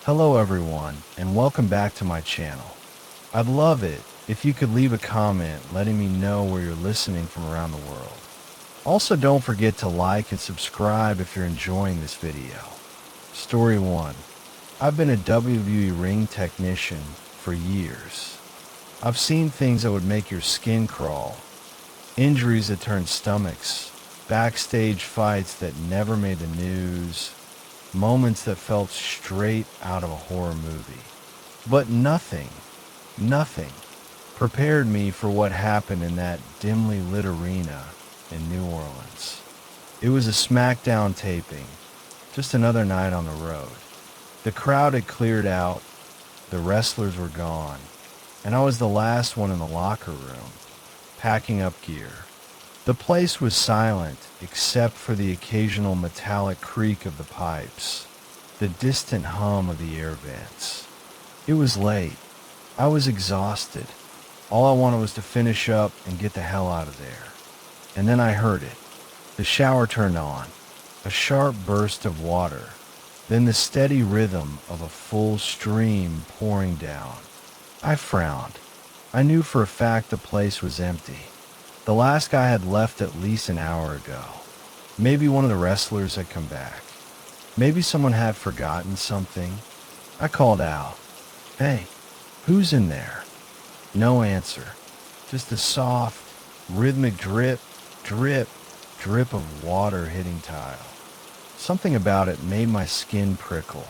Hello everyone, and welcome back to my channel. I'd love it if you could leave a comment letting me know where you're listening from around the world. Also, don't forget to like and subscribe if you're enjoying this video. Story 1. I've been a WWE ring technician for years. I've seen things that would make your skin crawl, injuries that turned stomachs, backstage fights that never made the news, moments that felt straight out of a horror movie. But nothing prepared me for what happened in that dimly lit arena in New Orleans. It was a SmackDown taping, just another night on the road. The crowd had cleared out, the wrestlers were gone, and I was the last one in the locker room, packing up gear. The place was silent except for the occasional metallic creak of the pipes, the distant hum of the air vents. It was late. I was exhausted. All I wanted was to finish up and get the hell out of there. And then I heard it. The shower turned on, a sharp burst of water, then the steady rhythm of a full stream pouring down. I frowned. I knew for a fact the place was empty. The last guy had left at least an hour ago. Maybe one of the wrestlers had come back. Maybe someone had forgotten something. I called out, "Hey, who's in there?" No answer. Just a soft, rhythmic drip, drip, drip of water hitting tile. Something about it made my skin prickle.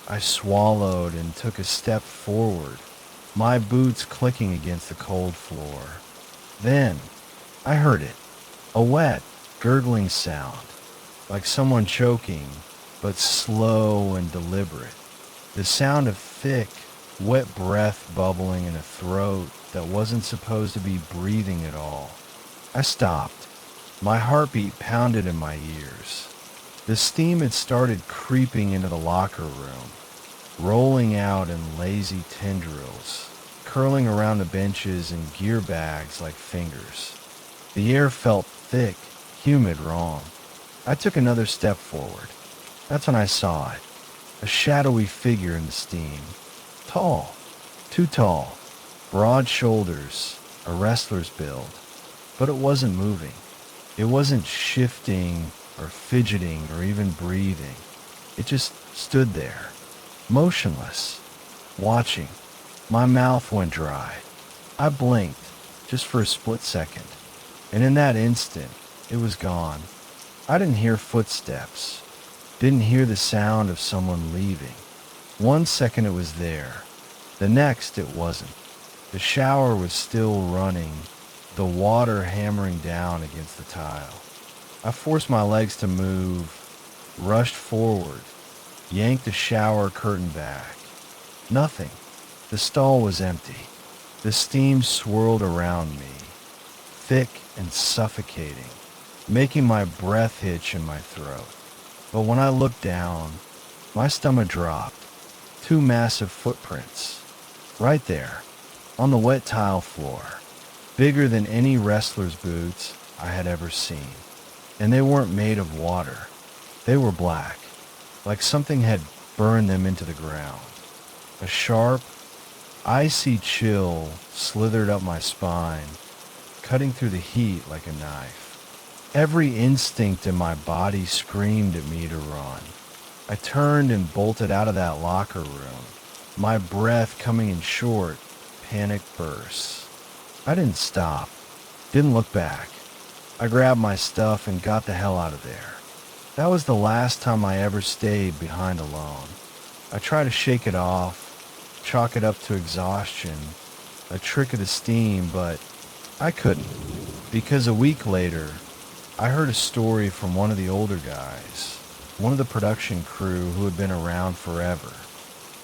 I swallowed and took a step forward, my boots clicking against the cold floor. Then, I heard it, a wet, gurgling sound, like someone choking, but slow and deliberate. The sound of thick, wet breath bubbling in a throat that wasn't supposed to be breathing at all. I stopped. My heartbeat pounded in my ears. The steam had started creeping into the locker room, rolling out in lazy tendrils, curling around the benches and gear bags like fingers. The air felt thick, humid, wrong. I took another step forward. That's when I saw it. A shadowy figure in the steam. Tall. Too tall. Broad shoulders. A wrestler's build. But it wasn't moving. It wasn't shifting or fidgeting or even breathing. It just stood there. Motionless. Watching. My mouth went dry. I blinked, just for a split second. And in that instant, it was gone. I didn't hear footsteps. Didn't hear the sound of someone leaving. 1 second it was there. The next it wasn't. The shower was still running, the water hammering down against the tile. I forced my legs to move, rushed forward, yanked the shower curtain back. Nothing. The stall was empty. The steam swirled around me, thick and suffocating, making my breath hitch in my throat. But when I looked down, my stomach dropped. 2 massive footprints. Right there, on the wet tile floor, bigger than any wrestler's boots I had ever seen. And they weren't made of water. They were black, like something had burned them into the ground. A sharp, icy chill slithered up my spine, cutting through the heat like a knife. Every instinct in my body screamed at me to run. I turned and bolted out of that locker room, my breath coming in short, panicked bursts. I didn't stop, didn't look back. I grabbed my stuff and got the hell out of there. That was the last time I ever stayed behind alone. I tried to shake it off, chalk it up to exhaustion, a trick of the steam, but I couldn't. Because a week later, I heard a story from one of the older guys, one of the production crew who had been around forever.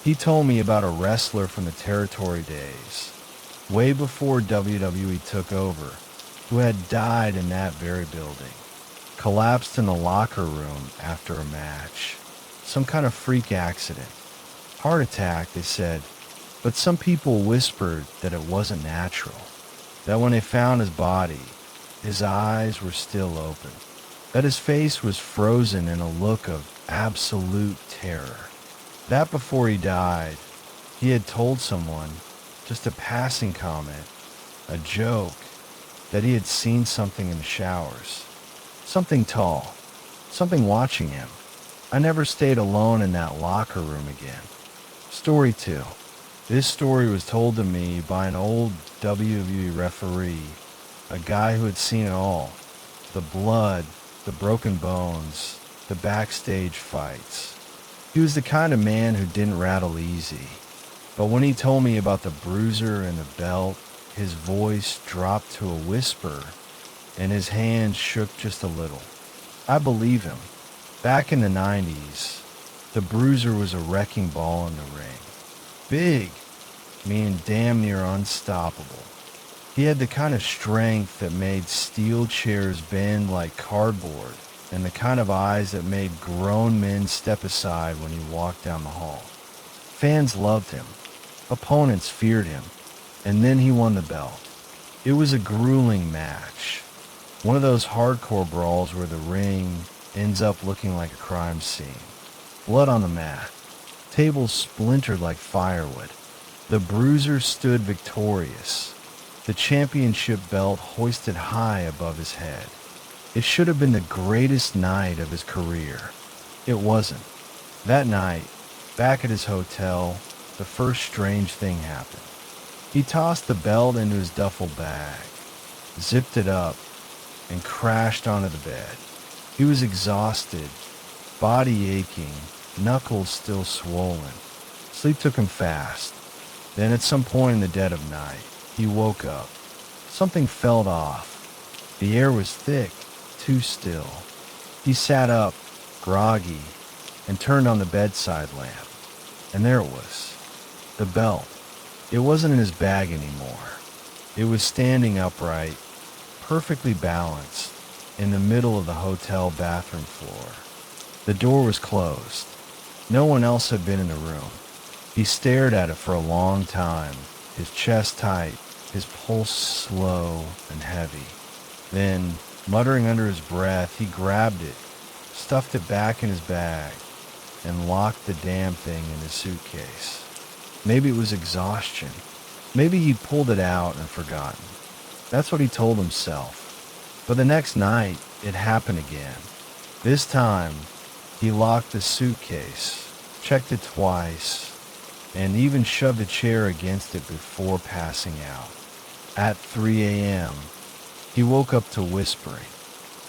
He told me about a wrestler from the territory days, way before WWE took over, who had died in that very building, collapsed in the locker room after a match. Some kind of freak accident. Heart attack, they said, but some people whispered that it wasn't natural, that when they found his body, his eyes were still open, that his face was frozen in a look of absolute terror. That before he died, he had told someone, just a passing comment, a joke, that he had seen something in the showers. Something tall, something watching him. I never stayed alone in that locker room again. Story 2. This story was told to me by an old WWE referee, a guy who had seen it all. The blood, the broken bones, the backstage fights. He was the kind of man who didn't rattle easy. But when he told me about the bruiser and the belt, his voice dropped to a whisper and his hands shook just a little. I believe him. Back in the 90s, the bruiser was a wrecking ball in the ring. Big, meaning damn near unstoppable. He had the kind of strength that made steel chairs bend like cardboard, and the kind of eyes that made grown men step aside when he walked down the hall. Fans loved him. Opponents feared him. And then he won the belt. It was a grueling match. One of those hardcore brawls where the ring ends up looking like a crime scene. Blood on the mat. Tables splintered like firewood. The bruiser stood victorious. The championship belt hoisted high above his head. It should have been the greatest night of his career. It wasn't. That night, back at his hotel, the first strange thing happened. He tossed the belt into his duffel bag, zipped it up, and crashed onto the bed. He was exhausted, body aching, knuckles still swollen. Sleep took him fast. Then at some point in the dead of night, he woke up. Something felt off. The air was thick, too still. He sat up, groggy, and turned on the bedside lamp. And there it was. The belt. It wasn't in his bag anymore. It was standing upright, perfectly balanced, in the middle of the hotel bathroom floor. The door was closed. No one else had been in the room. He stared at it for a long time, his chest tight, his pulse slow and heavy. Then, muttering under his breath, he grabbed it, stuffed it back in his bag, and locked the damn thing in his suitcase. Maybe it was exhaustion. Maybe he'd pulled it out and forgotten. That's what he told himself. But the next night, it happened again. This time, he locked the suitcase, checked it twice, and even shoved a chair against it before passing out. At 3 a.m., he woke up to whispering.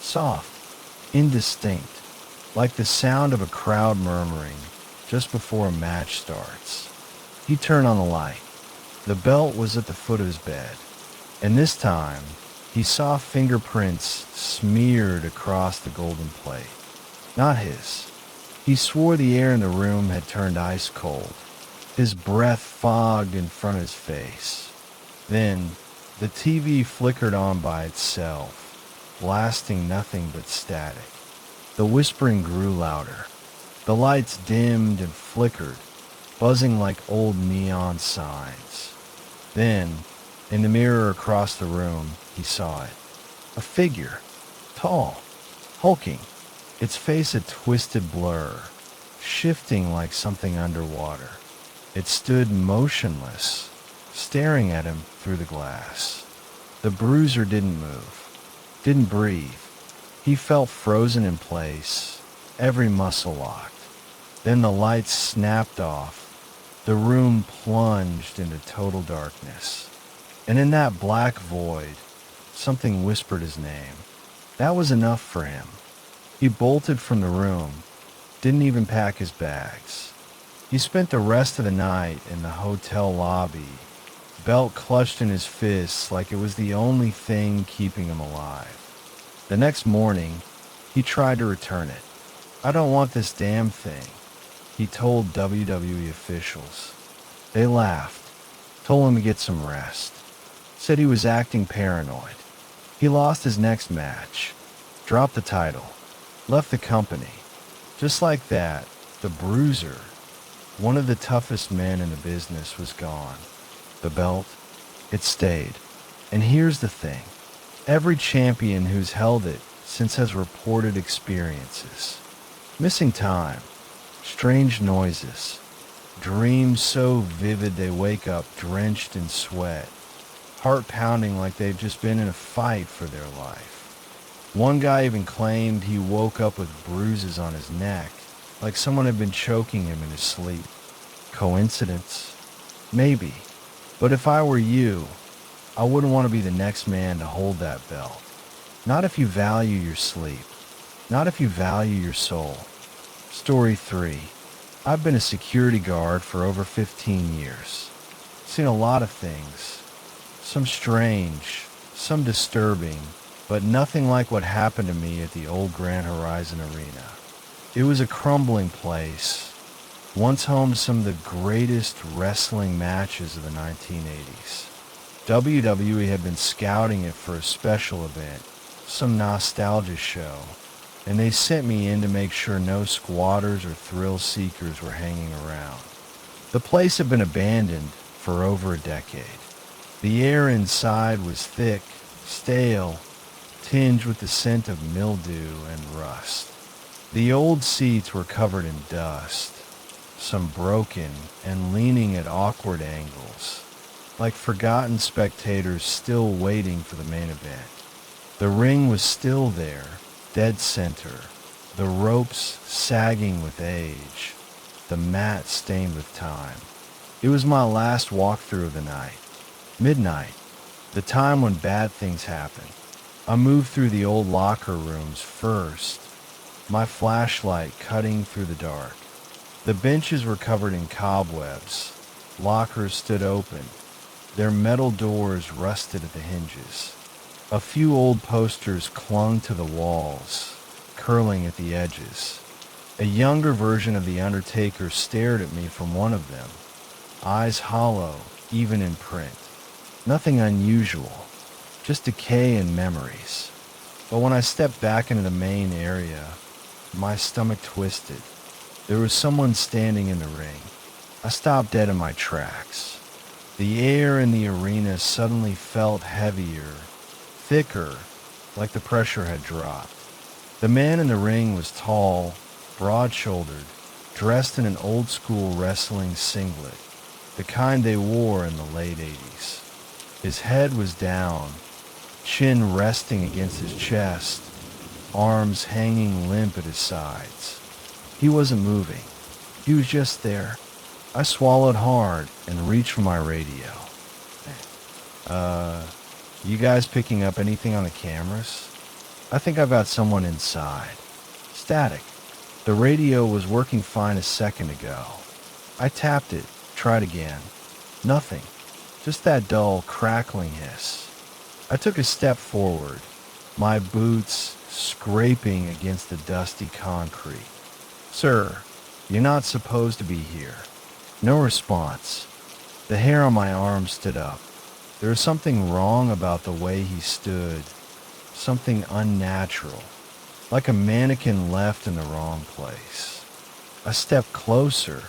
Soft, indistinct, like the sound of a crowd murmuring just before a match starts. He turned on the light. The belt was at the foot of his bed, and this time he saw fingerprints smeared across the golden plate. Not his. He swore the air in the room had turned ice cold. His breath fogged in front of his face. Then the TV flickered on by itself, blasting nothing but static. The whispering grew louder. The lights dimmed and flickered, buzzing like old neon signs. Then, in the mirror across the room, he saw it. A figure, tall, hulking, its face a twisted blur, shifting like something underwater. It stood motionless, staring at him through the glass. The bruiser didn't move, didn't breathe. He felt frozen in place, every muscle locked. Then the lights snapped off. The room plunged into total darkness. And in that black void, something whispered his name. That was enough for him. He bolted from the room, didn't even pack his bags. He spent the rest of the night in the hotel lobby, belt clutched in his fists like it was the only thing keeping him alive. The next morning, he tried to return it. I don't want this damn thing, he told WWE officials. They laughed, told him to get some rest, said he was acting paranoid. He lost his next match, dropped the title, left the company. Just like that, the bruiser, one of the toughest men in the business, was gone. The belt, it stayed. And here's the thing. Every champion who's held it since has reported experiences. Missing time, strange noises, Dreams so vivid they wake up drenched in sweat, heart pounding like they've just been in a fight for their life. One guy even claimed he woke up with bruises on his neck, like someone had been choking him in his sleep. Coincidence? Maybe. But if I were you, I wouldn't want to be the next man to hold that belt. Not if you value your sleep. Not if you value your soul. Story 3. I've been a security guard for over 15 years. Seen a lot of things. Some strange, some disturbing, but nothing like what happened to me at the old Grand Horizon Arena. It was a crumbling place, once home to some of the greatest wrestling matches of the 1980s. WWE had been scouting it for a special event, some nostalgia show, and they sent me in to make sure no squatters or thrill seekers were hanging around. The place had been abandoned for over a decade. The air inside was thick, stale, tinged with the scent of mildew and rust. The old seats were covered in dust, some broken and leaning at awkward angles, like forgotten spectators still waiting for the main event. The ring was still there, dead center, the ropes sagging with age, the mat stained with time. It was my last walkthrough of the night. Midnight, the time when bad things happen. I moved through the old locker rooms first, my flashlight cutting through the dark. The benches were covered in cobwebs. Lockers stood open, their metal doors rusted at the hinges. A few old posters clung to the walls, curling at the edges. A younger version of The Undertaker stared at me from one of them, eyes hollow, even in print. Nothing unusual, just decay and memories. But when I stepped back into the main area, my stomach twisted. There was someone standing in the ring. I stopped dead in my tracks. The air in the arena suddenly felt heavier, thicker, like the pressure had dropped. The man in the ring was tall, broad-shouldered, dressed in an old-school wrestling singlet, the kind they wore in the late 80s. His head was down, chin resting against his chest, arms hanging limp at his sides. He wasn't moving. He was just there. I swallowed hard and reached for my radio. You guys picking up anything on the cameras? I think I've got someone inside. Static. The radio was working fine a second ago. I tapped it, tried again. Nothing. Just that dull, crackling hiss. I took a step forward, my boots scraping against the dusty concrete. Sir, you're not supposed to be here. No response. The hair on my arm stood up. There was something wrong about the way he stood, something unnatural, like a mannequin left in the wrong place. I stepped closer,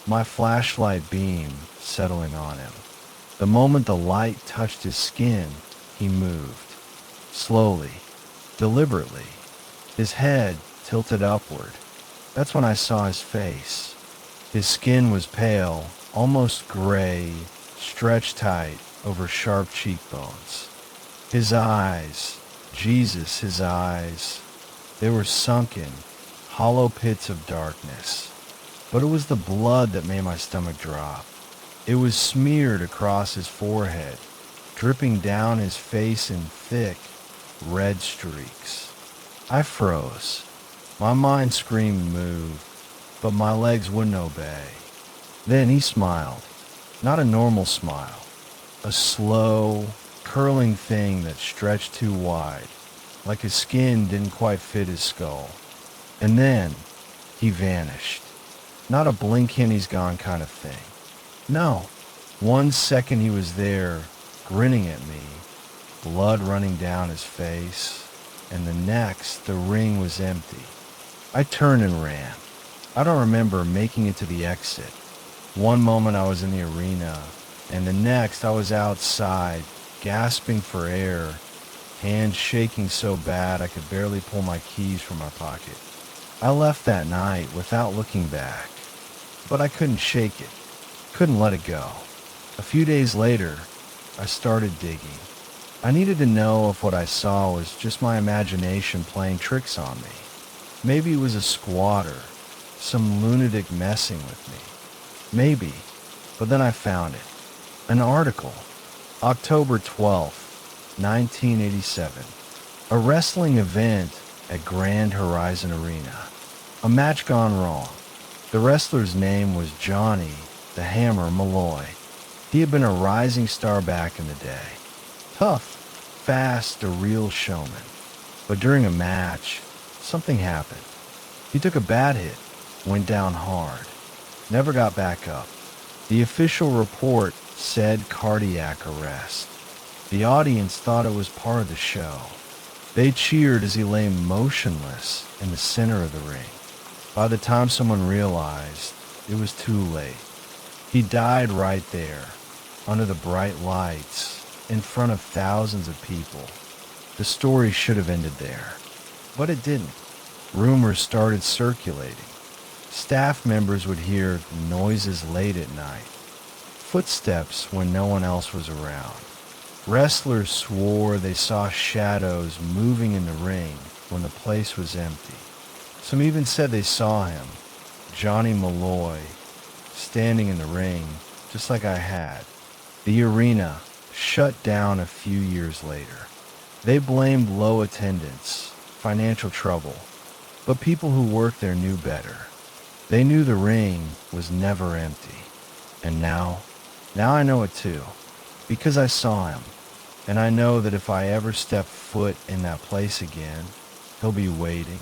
my flashlight beam settling on him. The moment the light touched his skin, he moved. Slowly, deliberately, his head tilted upward. That's when I saw his face. His skin was pale, almost gray, stretched tight over sharp cheekbones. His eyes, Jesus, his eyes, they were sunken, hollow pits of darkness. But it was the blood that made my stomach drop. It was smeared across his forehead, dripping down his face in thick, red streaks. I froze. My mind screamed move, but my legs wouldn't obey. Then he smiled. Not a normal smile. A slow, curling thing that stretched too wide, like his skin didn't quite fit his skull. And then he vanished. Not a blink hint he's gone kind of thing. No. 1 second he was there, grinning at me, blood running down his face, and the next the ring was empty. I turned and ran. I don't remember making it to the exit. One moment I was in the arena, and the next I was outside, gasping for air, hands shaking so bad I could barely pull my keys from my pocket. I left that night without looking back, but I couldn't shake it. Couldn't let it go. A few days later, I started digging. I needed to know if what I saw was just my imagination playing tricks on me. Maybe it was a squatter, some lunatic messing with me. Maybe. But then I found it. An article. October 12th, 1987. A wrestling event at Grand Horizon Arena. A match gone wrong. The wrestler's name was Johnny the Hammer Malloy. He had been a rising star back in the day. Tough, fast, a real showman. But during a match, something happened. He took a bad hit, went down hard, never got back up. The official report said cardiac arrest. The audience thought it was part of the show. They cheered as he lay motionless in the center of the ring. By the time someone realized, it was too late. He died right there, under the bright lights, in front of thousands of people. The story should have ended there, but it didn't. Rumors started circulating. Staff members would hear noises late at night, footsteps when no one else was around. Wrestlers swore they saw shadows moving in the ring when the place was empty. Some even said they saw him, Johnny Malloy, standing in the ring, just like I had. The arena shut down a few years later. They blamed low attendance, financial trouble, but people who worked there knew better. They knew the ring was never empty. And now I know it too, because I saw him, and I know that if I ever step foot in that place again, he'll be waiting.